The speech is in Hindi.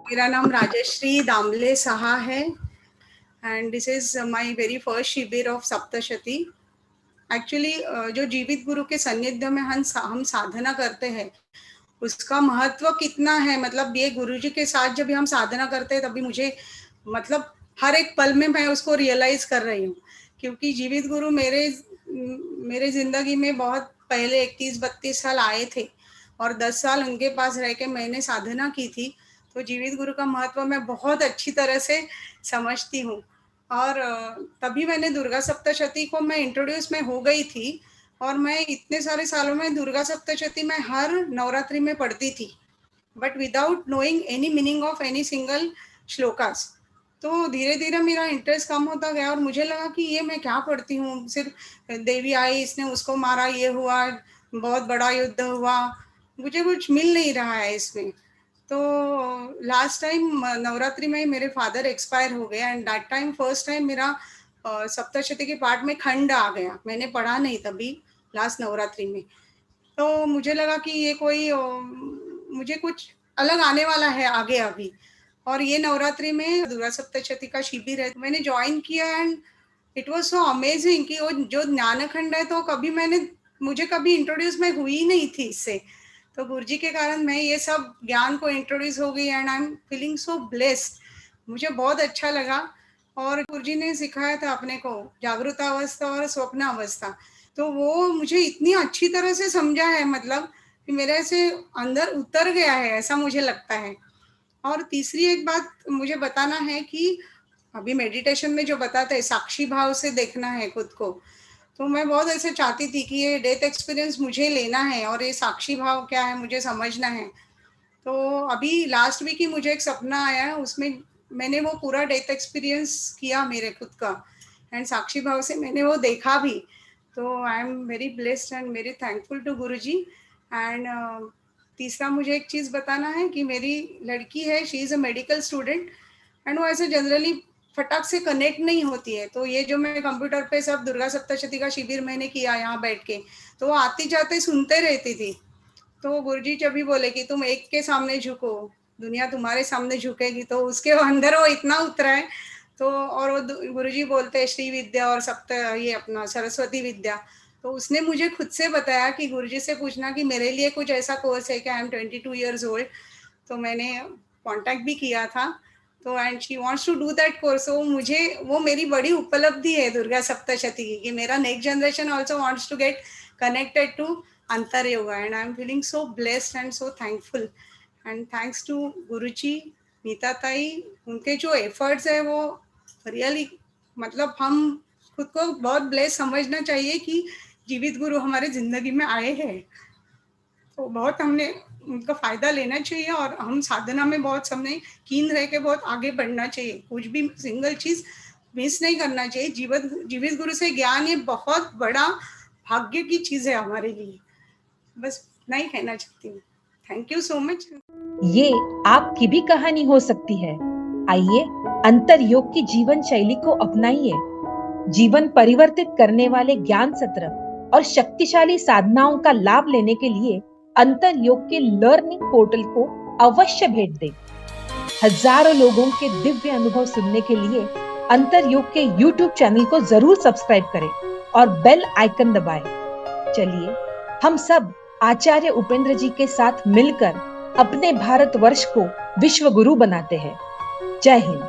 मेरा नाम राजश्री दामले साहा है and this is my very first शिविर ऑफ सप्तशती। एक्चुअली जो जीवित गुरु के सानिध्य में हम साधना करते हैं, उसका महत्व कितना है। मतलब ये गुरुजी के साथ जब भी हम साधना करते हैं तभी मुझे मतलब हर एक पल में मैं उसको रियलाइज कर रही हूँ, क्योंकि जीवित गुरु मेरे ज़िंदगी में बहुत पहले 31-32 साल आए थे और 10 साल उनके पास रह के मैंने साधना की थी। तो जीवित गुरु का महत्व मैं बहुत अच्छी तरह से समझती हूँ और तभी मैंने दुर्गा सप्तशती को मैं इंट्रोड्यूस में हो गई थी और मैं इतने सारे सालों में दुर्गा सप्तशती में हर नवरात्रि में पढ़ती थी, but without knowing any meaning of any single shlokas. तो धीरे धीरे मेरा इंटरेस्ट कम होता गया और मुझे लगा कि ये मैं क्या पढ़ती हूँ, सिर्फ देवी आई, इसने उसको मारा, ये हुआ, बहुत बड़ा युद्ध हुआ, मुझे कुछ मिल नहीं रहा है इसमें। तो लास्ट टाइम नवरात्रि में मेरे फादर एक्सपायर हो गए and that time first time मेरा सप्तशती के पाठ में खंड आ गया। मैंने पढ़ा नहीं तभी लास्ट नवरात्रि में। तो मुझे लगा कि ये कोई मुझे कुछ अलग आने वाला है आगे अभी। और ये नवरात्रि में दुर्गा सप्तशती का शिविर है, मैंने ज्वाइन किया and it was so amazing कि वो जो ज्ञानखंड है तो मुझे कभी इंट्रोड्यूस में हुई नहीं थी इससे। तो गुरुजी के कारण मैं ये सब ज्ञान को इंट्रोड्यूस हो गई and I am feeling so blessed. मुझे बहुत अच्छा लगा। और गुरुजी ने सिखाया था अपने को जागृत अवस्था और स्वप्न अवस्था, तो वो मुझे इतनी अच्छी तरह से समझा है, मतलब कि मेरे से अंदर उतर गया है ऐसा मुझे लगता है। और तीसरी एक बात मुझे बताना है कि अभी मेडिटेशन में जो बताते हैं साक्षी भाव से देखना है खुद को, तो मैं बहुत ऐसे चाहती थी कि ये डेथ एक्सपीरियंस मुझे लेना है और ये साक्षी भाव क्या है मुझे समझना है। तो अभी लास्ट वीक ही मुझे एक सपना आया, उसमें मैंने वो पूरा डेथ एक्सपीरियंस किया मेरे खुद का एंड साक्षी भाव से मैंने वो देखा भी। तो I am very blessed and very thankful to Guruji. And तीसरा मुझे एक चीज़ बताना है कि मेरी लड़की है, she is a medical student and वो ऐसे जनरली फटाक से कनेक्ट नहीं होती है। तो ये जो मैं कंप्यूटर पे सब दुर्गा सप्तशती का शिविर मैंने किया यहाँ बैठ के, तो वो आते जाते सुनते रहती थी। तो गुरुजी जब भी बोले कि तुम एक के सामने झुको, दुनिया तुम्हारे सामने झुकेगी, तो उसके अंदर वो इतना उतरा है। तो और वो गुरुजी बोलते हैं श्री विद्या और सप्त ये अपना सरस्वती विद्या। तो उसने मुझे खुद से बताया कि गुरुजी से पूछना कि मेरे लिए कुछ ऐसा कोर्स है क्या, आई एम 22 ईयर्स ओल्ड। तो मैंने कांटेक्ट भी किया था। तो and she wants to do that course. वो मेरी बड़ी उपलब्धि है दुर्गा सप्तशती की, कि मेरा next generation also wants to get connected to Antar Yoga and I'm feeling so blessed and so thankful and thanks to Guruji, Nita tai, उनके जो एफर्ट्स है वो रियली, मतलब हम खुद को बहुत ब्लेस समझना चाहिए कि जीवित गुरु हमारे जिंदगी में आए हैं। तो बहुत हमने उनका फायदा लेना चाहिए और हम साधना में बहुत सबने कीन रह के बहुत आगे बढ़ना चाहिए, कुछ भी सिंगल चीज मिस नहीं करना चाहिए। जीवित गुरु से ज्ञान ये बहुत बड़ा भाग्य की चीज है हमारे लिए। बस नहीं कहना चाहती हूँ। Thank you so much. ये आपकी भी कहानी हो सकती है। आइए अंतर योग की जीवन शैली को अपनाइए। जीवन परिवर्तित करने वाले ज्ञान सत्र और शक्तिशाली साधनाओं का लाभ लेने के लिए अंतर योग के लर्निंग पोर्टल को अवश्य भेंट दें। हजारों लोगों के दिव्य अनुभव सुनने के लिए अंतर योग के YouTube चैनल को जरूर सब्सक्राइब करें और बेल आइकन दबाएं। चलिए हम सब आचार्य उपेंद्र जी के साथ मिलकर अपने भारतवर्ष को विश्व गुरु बनाते हैं। जय हिंद।